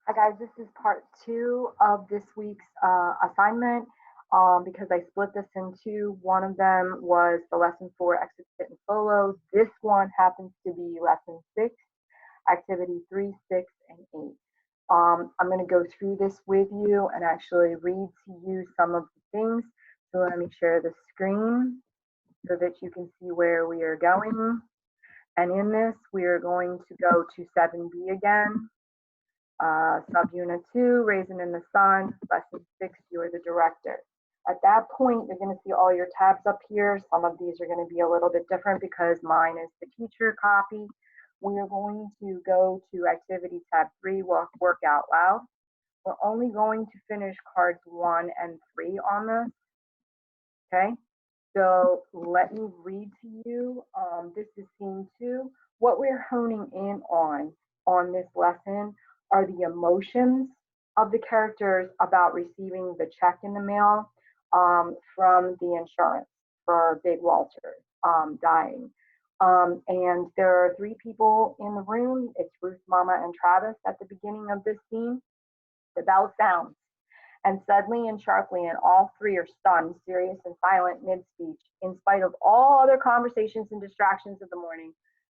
Hi guys, this is part two of this week's assignment because I split this into one of them was the lesson four exit sit and solo. This one happens to be lesson six, activity three, six, and eight. I'm going to go through this with you and actually read to you some of the things. So let me share the screen so that you can see where we are going. And in this, we are going to go to 7B again. Subunit 2, Raisin in the Sun, lesson 6, you're the director. At that point, you're going to see all your tabs up here. Some of these are going to be a little bit different because mine is the teacher copy. We are going to go to activity tab 3, work out loud. We're only going to finish cards 1 and 3 on this. Okay, so let me read to you. This is scene 2. What we're honing in on this lesson are the emotions of the characters about receiving the check in the mail from the insurance for Big Walter dying. And there are three people in the room. It's Ruth, Mama, and Travis at the beginning of this scene. The bell sounds, and suddenly and sharply, and all three are stunned, serious and silent mid-speech, in spite of all other conversations and distractions of the morning.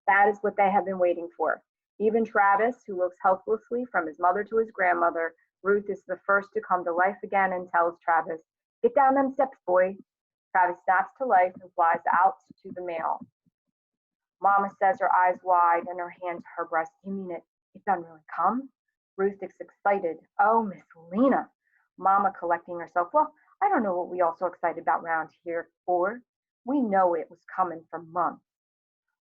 That is what they have been waiting for. Even Travis, who looks helplessly from his mother to his grandmother, Ruth is the first to come to life again and tells Travis, "Get down them steps, boy." Travis snaps to life and flies out to the mail. Mama says, her eyes wide and her hand to her breast, "You mean it done really come?" Ruth is excited. "Oh, Miss Lena." Mama collecting herself. "Well, I don't know what we all so excited about round here for. We know it was coming for months."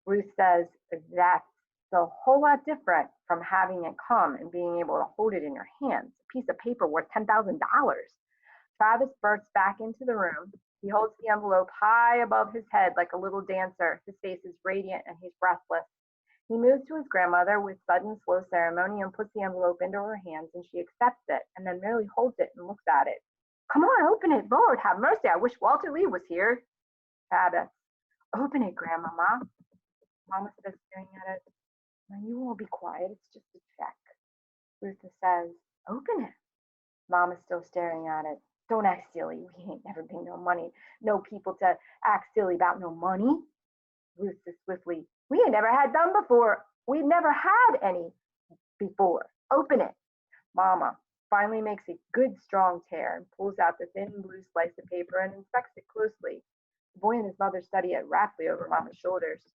Ruth says, "That's a whole lot different from having it come and being able to hold it in your hands. A piece of paper worth $10,000. Travis bursts back into the room. He holds the envelope high above his head like a little dancer. His face is radiant and he's breathless. He moves to his grandmother with sudden, slow ceremony and puts the envelope into her hands, and she accepts it and then merely holds it and looks at it. "Come on, open it. Lord, have mercy. I wish Walter Lee was here." Travis, "Open it, Grandmama." Mama says, staring at it. "Now you all be quiet. It's just a check." Ruth says, "Open it." Mama's still staring at it. "Don't act silly. We ain't never been no money. No people to act silly about no money." Ruth says swiftly, "We ain't never had them before. We've never had any before. Open it." Mama finally makes a good strong tear and pulls out the thin blue slice of paper and inspects it closely. The boy and his mother study it raptly over Mama's shoulders.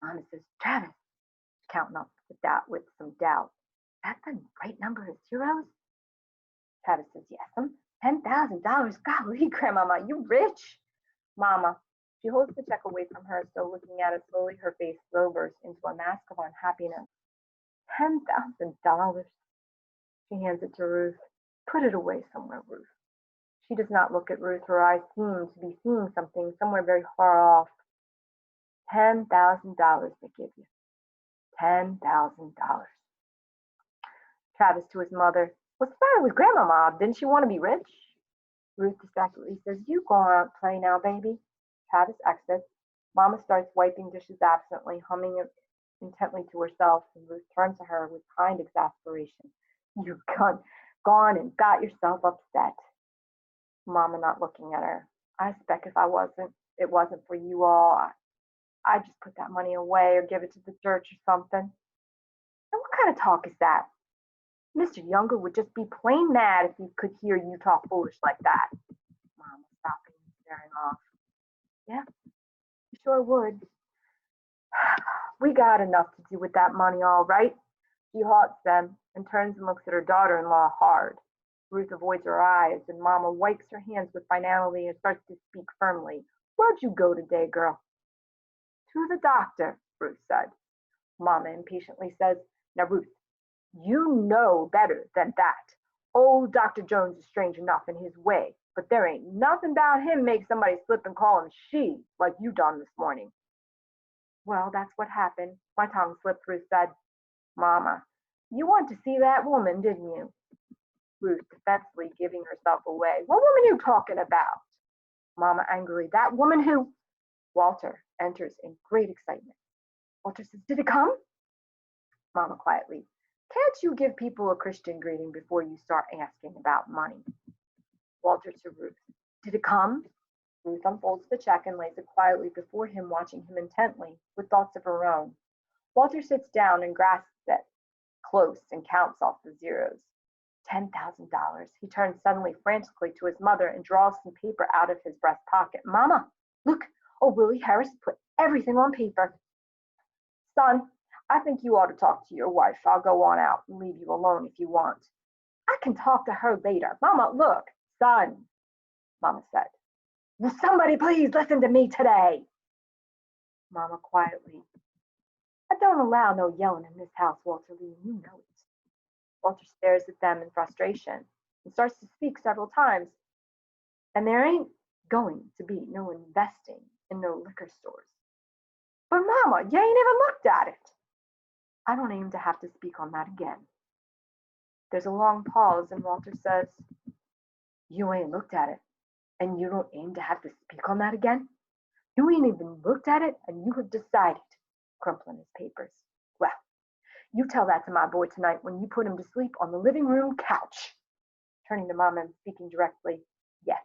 Mama says, "Travis," counting up with some doubt, "that the right number of zeros?" Travis says, "Yes'm. $10,000. Golly, Grandmama, you rich." Mama, she holds the check away from her, still looking at it slowly. Her face sobers into a mask of unhappiness. $10,000. She hands it to Ruth. "Put it away somewhere, Ruth." She does not look at Ruth. Her eyes seem to be seeing something somewhere very far off. $10,000 they give you. $10,000. Travis to his mother. "What's the matter with Grandmama? Didn't she want to be rich?" Ruth distractedly says, "You go on out and play now, baby." Travis exits. Mama starts wiping dishes absently, humming intently to herself, and Ruth turns to her with kind exasperation. "You've gone and got yourself upset." Mama not looking at her. "I expect if it wasn't for you all, I'd just put that money away or give it to the church or something." "And what kind of talk is that? Mr. Younger would just be plain mad if he could hear you talk foolish like that." Mama stopping and staring off. "Yeah, you sure would. We got enough to do with that money, all right." She halts them and turns and looks at her daughter-in-law hard. Ruth avoids her eyes, and Mama wipes her hands with finality and starts to speak firmly. "Where'd you go today, girl?" "To the doctor," Ruth said. Mama impatiently says, "Now, Ruth, you know better than that. Old Dr. Jones is strange enough in his way, but there ain't nothing about him make somebody slip and call him she like you done this morning." "Well, that's what happened. My tongue slipped," Ruth said. Mama, "You want to see that woman, didn't you?" Ruth defensively giving herself away. "What woman you talking about?" Mama angrily, "That woman who—" Walter enters in great excitement. Walter says, "Did it come?" Mama quietly, Can't you give people a Christian greeting before you start asking about money? Walter to Ruth. Did it come? Ruth unfolds the check and lays it quietly before him, watching him intently, with thoughts of her own. Walter sits down and grasps it close and counts off the zeros. $10,000. He turns suddenly frantically to his mother and draws some paper out of his breast pocket. Mama, look! Oh, Willie Harris put everything on paper. Son, I think you ought to talk to your wife. I'll go on out and leave you alone if you want. I can talk to her later. Mama, look. Son, Mama said. Will somebody please listen to me today? Mama quietly. I don't allow no yelling in this house, Walter Lee. You know it. Walter stares at them in frustration and starts to speak several times. And there ain't going to be no investing in no liquor stores. But Mama, you ain't even looked at it. I don't aim to have to speak on that again. There's a long pause, and Walter says, You ain't looked at it, and you don't aim to have to speak on that again? You ain't even looked at it, and you have decided, crumpling his papers. Well, you tell that to my boy tonight when you put him to sleep on the living room couch. Turning to Mama and speaking directly, Yes,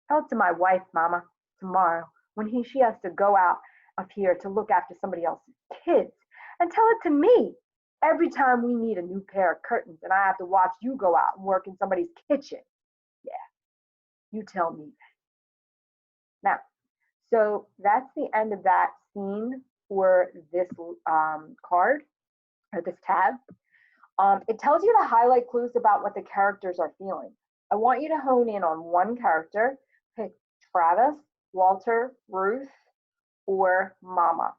tell it to my wife, Mama, tomorrow, when she has to go out of here to look after somebody else's kids. And tell it to me every time we need a new pair of curtains and I have to watch you go out and work in somebody's kitchen. Yeah, you tell me that. Now, so that's the end of that scene for this card or this tab. It tells you to highlight clues about what the characters are feeling. I want you to hone in on one character, pick Travis, Walter, Ruth, or Mama,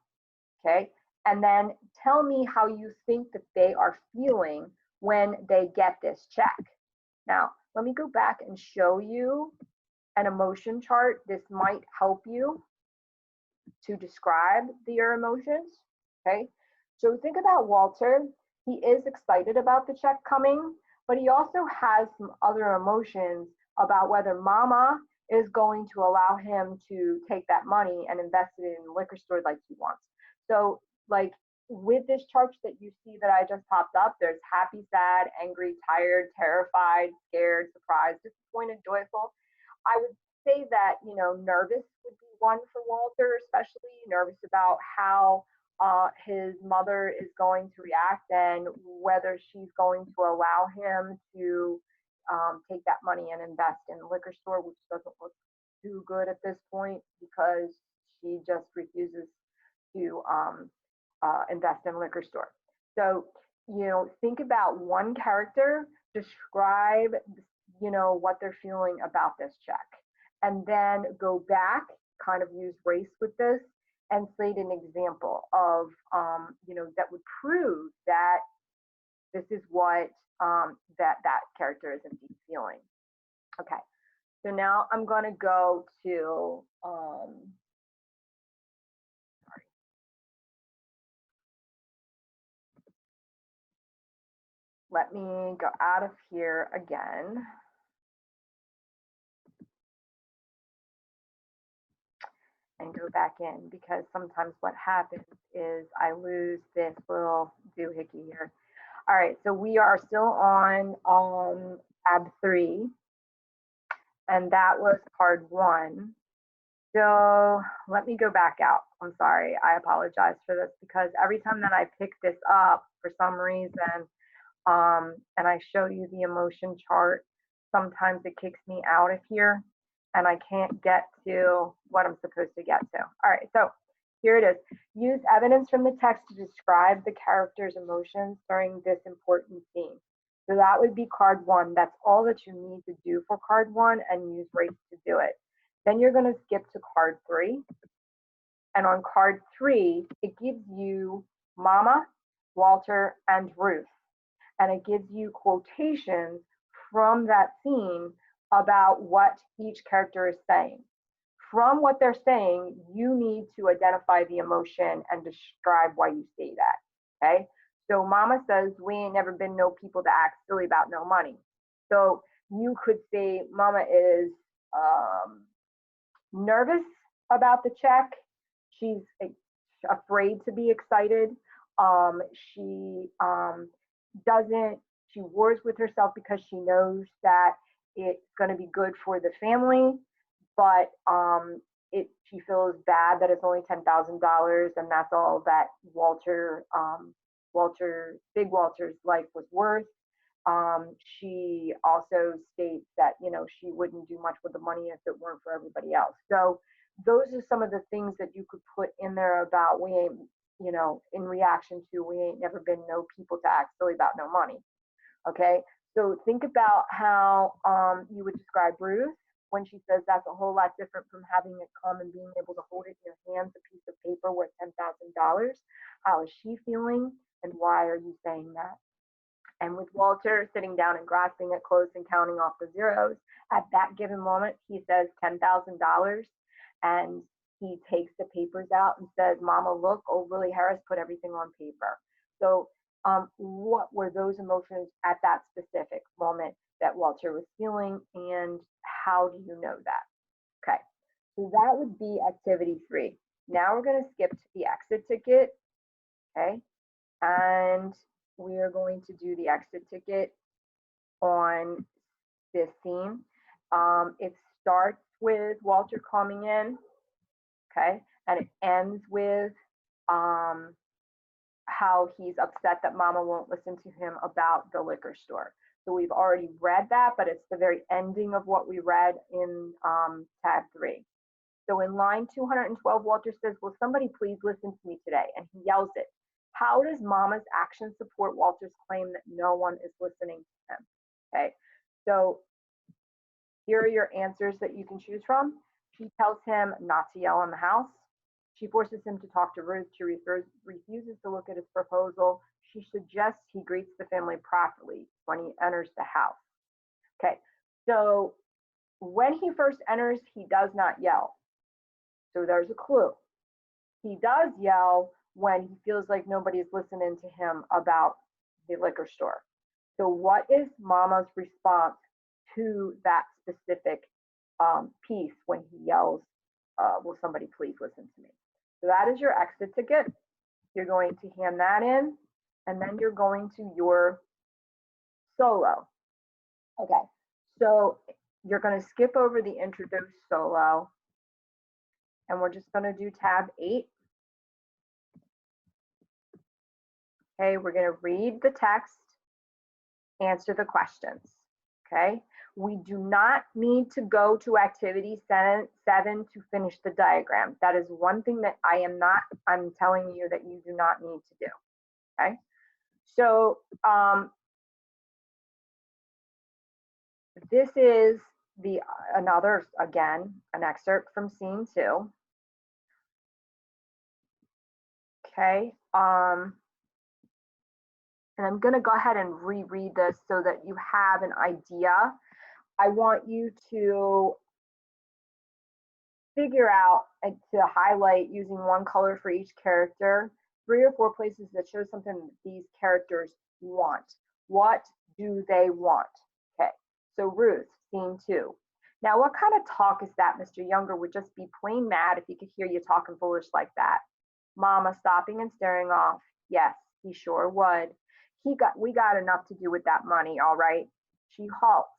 okay? And then tell me how you think that they are feeling when they get this check. Now, let me go back and show you an emotion chart. This might help you to describe your emotions, okay? So think about Walter. He is excited about the check coming, but he also has some other emotions about whether Mama is going to allow him to take that money and invest it in the liquor store like he wants. So like with this chart that you see that I just popped up, there's happy, sad, angry, tired, terrified, scared, surprised, disappointed, joyful. I would say that, you know, nervous would be one for Walter, especially nervous about how his mother is going to react and whether she's going to allow him to take that money and invest in the liquor store, which doesn't look too good at this point because she just refuses to invest in a liquor store. So, you know, think about one character, describe, you know, what they're feeling about this check, and then go back, kind of use race with this, and cite an example of, you know, that would prove that this is what that character is indeed feeling. Okay, so now I'm going to go to let me go out of here again. And go back in because sometimes what happens is I lose this little doohickey here. All right, so we are still on tab 3, and that was card 1. So let me go back out. I'm sorry, I apologize for this because every time that I pick this up for some reason, and I show you the emotion chart, sometimes it kicks me out of here and I can't get to what I'm supposed to get to. All right, so here it is. Use evidence from the text to describe the character's emotions during this important scene. So that would be card 1. That's all that you need to do for card 1 and use race to do it. Then you're going to skip to card 3. And on card 3, it gives you Mama, Walter, and Ruth. And it gives you quotations from that scene about what each character is saying. From what they're saying, you need to identify the emotion and describe why you say that, okay? So Mama says, we ain't never been no people to act silly about no money. So you could say Mama is nervous about the check. She's afraid to be excited. She doesn't, she wars with herself because she knows that it's going to be good for the family, but she feels bad that it's only $10,000 and that's all that Big Walter's life was worth. She also states that, you know, she wouldn't do much with the money if it weren't for everybody else. So those are some of the things that you could put in there about we ain't, you know, in reaction to we ain't never been no people to act silly about no money. Okay. So think about how you would describe Ruth when she says that's a whole lot different from having it come and being able to hold it in your hands, a piece of paper worth $10,000. How is she feeling? And why are you saying that? And with Walter sitting down and grasping at close and counting off the zeros, at that given moment, he says $10,000 and he takes the papers out and says, Mama, look, old Willie Harris put everything on paper. So, what were those emotions at that specific moment that Walter was feeling, and how do you know that? Okay, so that would be activity 3. Now we're going to skip to the exit ticket, okay? And we are going to do the exit ticket on this scene. It starts with Walter coming in, okay, and it ends with how he's upset that Mama won't listen to him about the liquor store. So we've already read that, but it's the very ending of what we read in tab 3. So in line 212, Walter says, will somebody please listen to me today? And he yells it. How does Mama's action support Walter's claim that no one is listening to him? Okay, so here are your answers that you can choose from. She tells him not to yell in the house. She forces him to talk to Ruth. She refuses to look at his proposal. She suggests he greets the family properly when he enters the house. Okay, so when he first enters, he does not yell. So there's a clue. He does yell when he feels like nobody's listening to him about the liquor store. So what is Mama's response to that specific piece when he yells, will somebody please listen to me? So that is your exit ticket. You're going to hand that in, and then you're going to your solo. Okay, so you're going to skip over the introduce solo, and we're just going to do tab 8. Okay, we're going to read the text, answer the questions. Okay, we do not need to go to activity 7 to finish the diagram. That is one thing that I'm telling you that you do not need to do. Okay, so this is an excerpt from scene 2. Okay, and I'm going to go ahead and reread this so that you have an idea. I want you to figure out and to highlight using one color for each character, 3 or 4 places that show something that these characters want. What do they want? Okay, so Ruth, scene 2. Now, what kind of talk is that? Mr. Younger would just be plain mad if he could hear you talking foolish like that. Mama stopping and staring off. Yes, he sure would. We got enough to do with that money, all right. She halts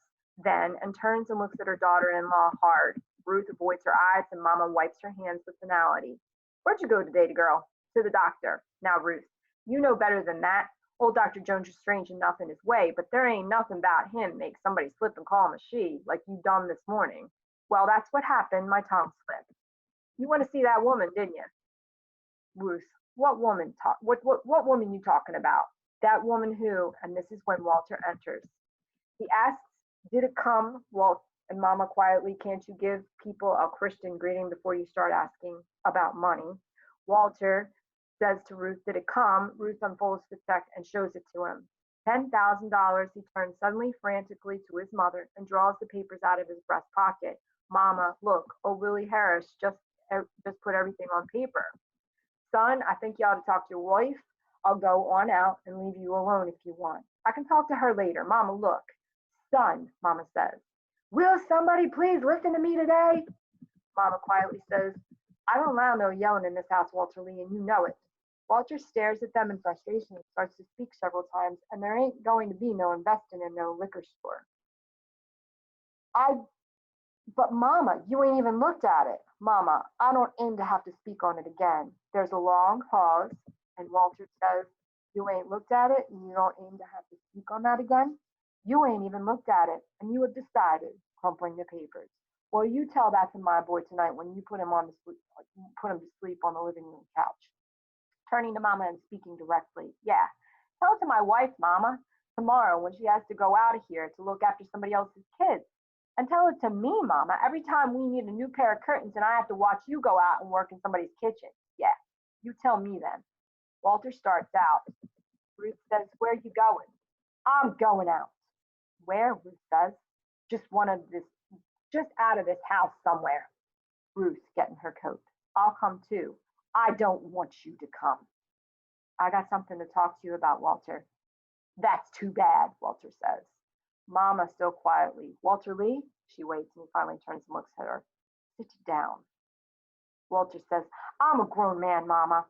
then and turns and looks at her daughter-in-law hard. Ruth avoids her eyes and Mama wipes her hands with finality. Where'd you go today, girl? To the doctor. Now, Ruth, you know better than that. Old Dr. Jones is strange enough in his way, but there ain't nothing about him makes somebody slip and call him a she, like you done this morning. Well, that's what happened. My tongue slipped. You want to see that woman, didn't you? Ruth, what woman what woman you talking about? That woman who, and this is when Walter enters. He asks, did it come? Walt and Mama quietly, can't you give people a Christian greeting before you start asking about money? Walter says to Ruth, did it come? Ruth unfolds the check and shows it to him. $10,000. He turns suddenly frantically to his mother and draws the papers out of his breast pocket. Mama, look, old Willie Harris just put everything on paper. Son, I think you ought to talk to your wife. I'll go on out and leave you alone if you want. I can talk to her later. Mama, look. Son, Mama says. Will somebody please listen to me today? Mama quietly says, I don't allow no yelling in this house, Walter Lee, and you know it. Walter stares at them in frustration and starts to speak several times, and there ain't going to be no investing in no liquor store. I, but Mama, you ain't even looked at it. Mama, I don't aim to have to speak on it again. There's a long pause, and Walter says, you ain't looked at it, and you don't aim to have to speak on that again? You ain't even looked at it, and you have decided, crumpling the papers. Well, you tell that to my boy tonight when you put him to sleep on the living room couch. Turning to Mama and speaking directly. Yeah, tell it to my wife, Mama, tomorrow when she has to go out of here to look after somebody else's kids. And tell it to me, Mama, every time we need a new pair of curtains and I have to watch you go out and work in somebody's kitchen. Yeah, you tell me then. Walter starts out. Ruth says, where are you going? I'm going out. Where? Ruth says. Just out of this house somewhere. Ruth, getting her coat. I'll come too. I don't want you to come. I got something to talk to you about, Walter. That's too bad, Walter says. Mama still quietly. Walter Lee? She waits and he finally turns and looks at her. Sit down. Walter says, I'm a grown man, Mama.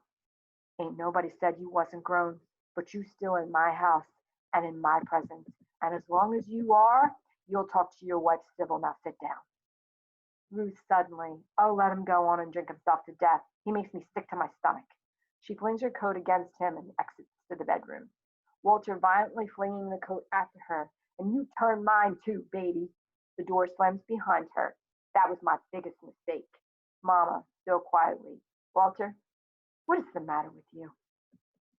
Ain't nobody said you wasn't grown, but you still in my house and in my presence. And as long as you are, you'll talk to your wife civil. Now sit down. Ruth suddenly, oh, let him go on and drink himself to death. He makes me sick to my stomach. She flings her coat against him and exits to the bedroom. Walter violently flinging the coat after her. And you turn mine too, baby. The door slams behind her. That was my biggest mistake. Mama, still quietly. Walter, what is the matter with you?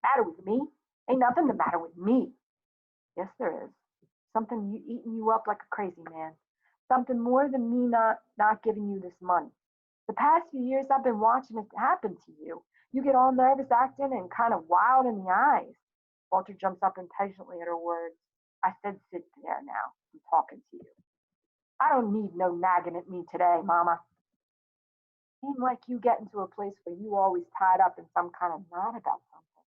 Matter with me? Ain't nothing the matter with me. Yes, there is. Something eating you up like a crazy man. Something more than me not giving you this money. The past few years I've been watching it happen to you. You get all nervous acting and kind of wild in the eyes. Walter jumps up impatiently at her words. I said sit there now. I'm talking to you. I don't need no nagging at me today, Mama. Seem like you get into a place where you always tied up in some kind of knot about something.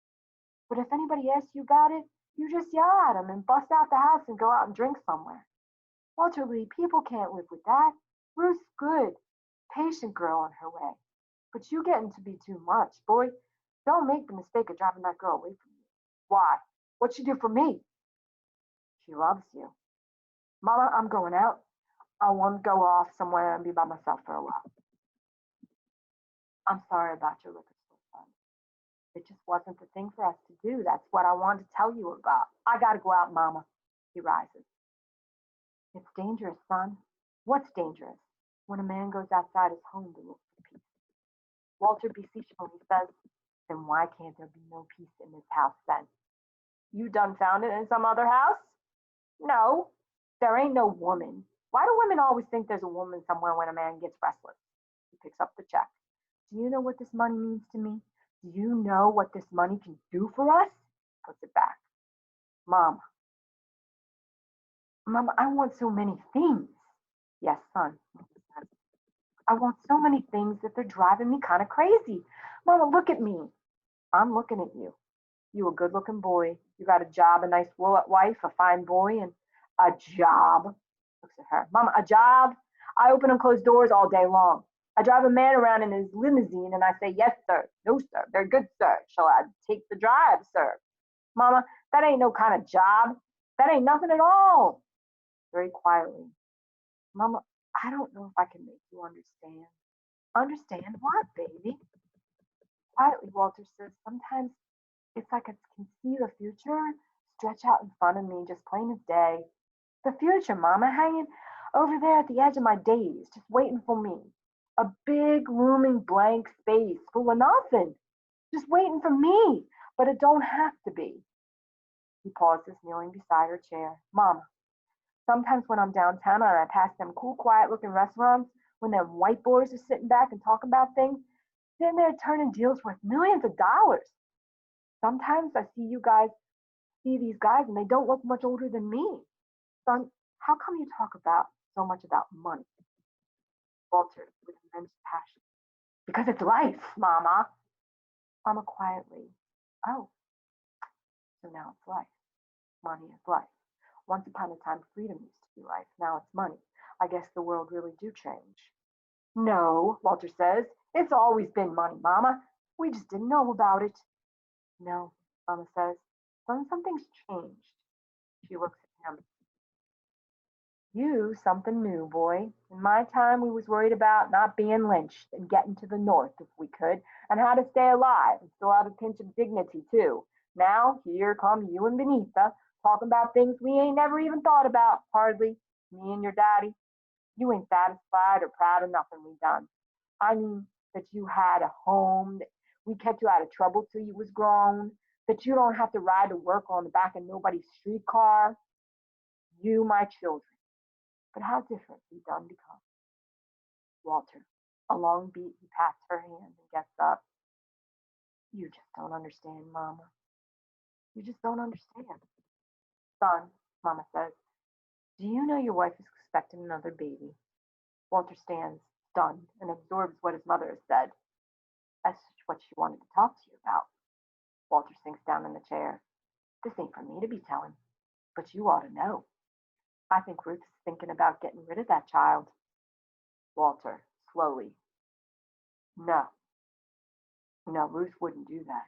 But if anybody asks you about it, you just yell at them and bust out the house and go out and drink somewhere. Walter Lee, people can't live with that. Ruth's good, patient girl on her way. But you getting to be too much, boy. Don't make the mistake of driving that girl away from you. Why? What'd she do for me? She loves you. Mama, I'm going out. I want to go off somewhere and be by myself for a while. I'm sorry about your liquor store, son. It just wasn't the thing for us to do. That's what I wanted to tell you about. I gotta go out, Mama. He rises. It's dangerous, son. What's dangerous? When a man goes outside his home to look for peace. Walter beseechingly says, then why can't there be no peace in this house then? You done found it in some other house? No, there ain't no woman. Why do women always think there's a woman somewhere when a man gets restless? He picks up the check. Do you know what this money means to me? Do you know what this money can do for us? Puts it back. Mama, I want so many things. Yes, son. I want so many things that they're driving me kind of crazy. Mama, look at me. I'm looking at you. You a good looking boy. You got a job, a nice wife, a fine boy, and a job. Looks at her. Mama, a job? I open and close doors all day long. I drive a man around in his limousine and I say, yes, sir. No, sir. Very good, sir. Shall I take the drive, sir? Mama, that ain't no kind of job. That ain't nothing at all. Very quietly. Mama, I don't know if I can make you understand. Understand what, baby? Quietly, Walter says, sometimes it's like I can see the future stretch out in front of me, just plain as day. The future, Mama, hanging over there at the edge of my days, just waiting for me. A big, looming blank space full of nothing, just waiting for me. But it don't have to be. He pauses, kneeling beside her chair. Mama, sometimes when I'm downtown and I pass them cool, quiet-looking restaurants, when them white boys are sitting back and talking about things, sitting there turning deals worth millions of dollars. Sometimes I see these guys and they don't look much older than me. Son, how come you talk about so much about money? Walter, with immense passion. Because it's life, Mama. Mama quietly. Oh, so now it's life. Money is life. Once upon a time, freedom used to be life. Now it's money. I guess the world really do change. No, Walter says. It's always been money, Mama. We just didn't know about it. No, Mama says. Son, something's changed. She looks at him. You something new, boy. In my time, we was worried about not being lynched and getting to the north if we could, and how to stay alive and still have a pinch of dignity too. Now here come you and Benita talking about things we ain't never even thought about, hardly. Me and your daddy. You ain't satisfied or proud of nothing we done. I mean that you had a home, that we kept you out of trouble till you was grown, that you don't have to ride to work on the back of nobody's streetcar. You, my children. But how different we done become. Walter, a long beat, he pats her hand and gets up. You just don't understand, Mama. You just don't understand. Son, Mama says, do you know your wife is expecting another baby? Walter stands, stunned, and absorbs what his mother has said. That's what she wanted to talk to you about. Walter sinks down in the chair. This ain't for me to be telling, but you ought to know. I think Ruth's thinking about getting rid of that child. Walter, slowly. No, no, Ruth wouldn't do that.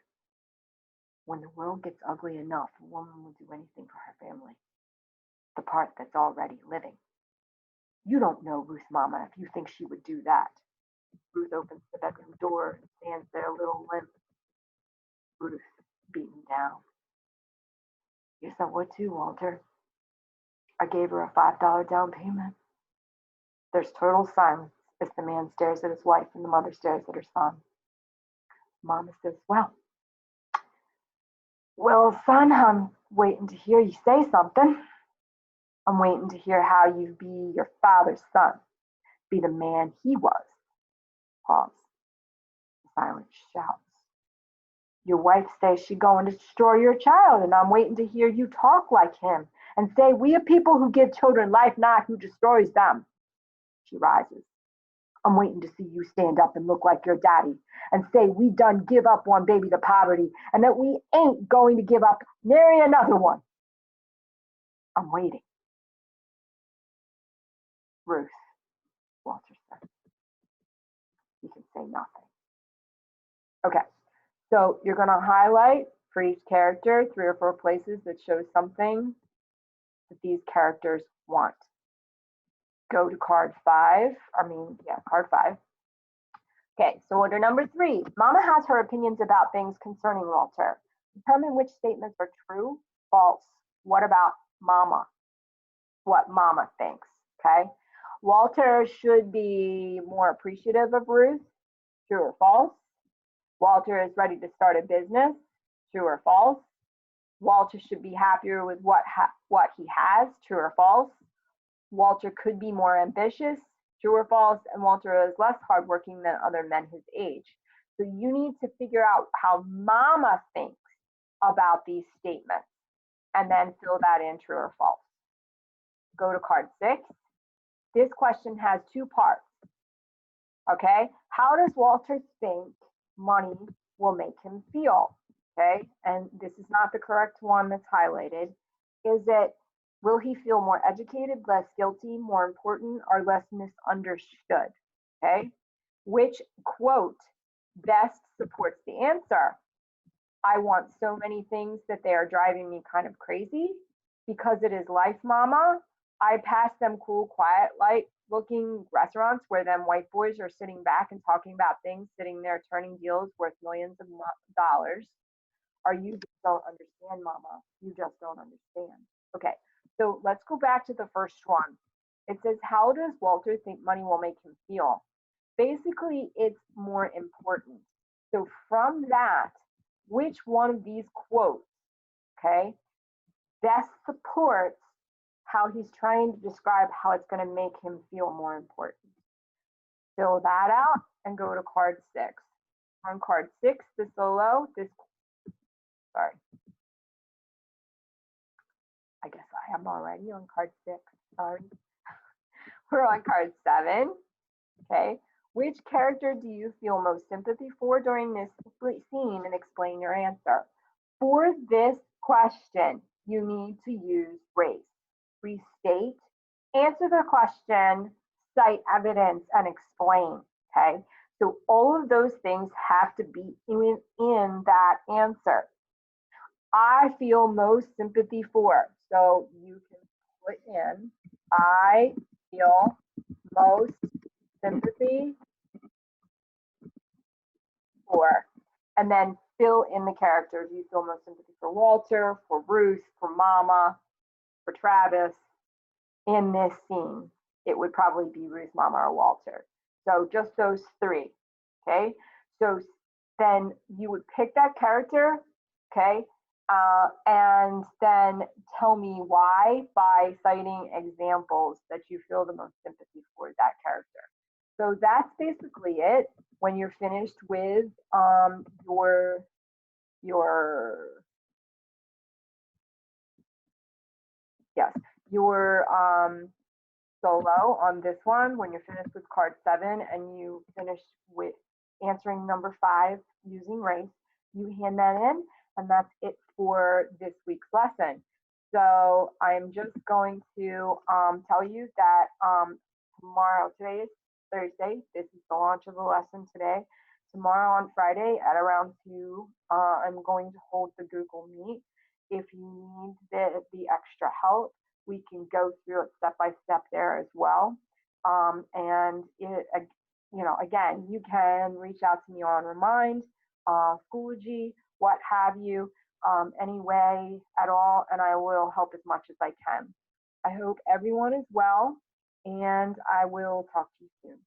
When the world gets ugly enough, a woman will do anything for her family, the part that's already living. You don't know Ruth, Mama, if you think she would do that. Ruth opens the bedroom door and stands there a little limp. Ruth, beaten down. Yes, I would too, Walter. I gave her a $5 down payment. There's total silence as the man stares at his wife and the mother stares at her son. Mama says, well, son, I'm waiting to hear you say something. I'm waiting to hear how you be your father's son, be the man he was. Pause. The silence shouts. Your wife says she going to destroy your child, and I'm waiting to hear you talk like him and say we are people who give children life, not who destroys them. She rises. I'm waiting to see you stand up and look like your daddy and say we done give up one baby to poverty and that we ain't going to give up marry another one. I'm waiting. Ruth, Walter said. You can say nothing. Okay, so you're going to highlight for each character 3 or 4 places that show something that these characters want. Go to card 5. Card 5. Okay, so order number 3. Mama has her opinions about things concerning Walter. Determine which statements are true, false. What about Mama? What Mama thinks, okay? Walter should be more appreciative of Ruth. True or false? Walter is ready to start a business. True or false? Walter should be happier with what he has. True or false? Walter could be more ambitious. True or false? And Walter is less hardworking than other men his age. So you need to figure out how Mama thinks about these statements and then fill that in true or false. Go to card 6. This question has 2 parts. Okay, how does Walter think money will make him feel? Okay, and this is not the correct one that's highlighted. Is it, will he feel more educated, less guilty, more important, or less misunderstood? Okay, which quote best supports the answer? I want so many things that they are driving me kind of crazy because it is life, Mama. I pass them cool, quiet, light looking restaurants where them white boys are sitting back and talking about things, sitting there turning deals worth millions of dollars. Or you just don't understand, Mama. You just don't understand. Okay, so let's go back to the first one. It says, how does Walter think money will make him feel? Basically, it's more important. So from that, which one of these quotes, okay, best supports how he's trying to describe how it's going to make him feel more important? Fill that out and go to card 6. On card 6, the solo, sorry. I guess I am already on card 6, sorry. We're on card 7, okay. Which character do you feel most sympathy for during this scene, and explain your answer? For this question, you need to use race. Restate, answer the question, cite evidence, and explain, okay? So all of those things have to be in that answer. I feel most sympathy for. So you can put in, I feel most sympathy for, and then fill in the characters. You feel most sympathy for Walter, for Ruth, for Mama, for Travis in this scene. It would probably be Ruth, Mama, or Walter. So just those three. Okay. So then you would pick that character. Okay. And then tell me why by citing examples that you feel the most sympathy for that character. So that's basically it. When you're finished with your yes your solo on this one, when you're finished with card 7 and you finish with answering number 5 using race, you hand that in, and that's it for this week's lesson. So I'm just going to tell you that tomorrow, today is Thursday, this is the launch of the lesson today. Tomorrow on Friday at around 2, I'm going to hold the Google Meet. If you need the extra help, we can go through it step by step there as well. And again, you can reach out to me on Remind, Schoology, what have you, any way at all, and I will help as much as I can. I hope everyone is well, and I will talk to you soon.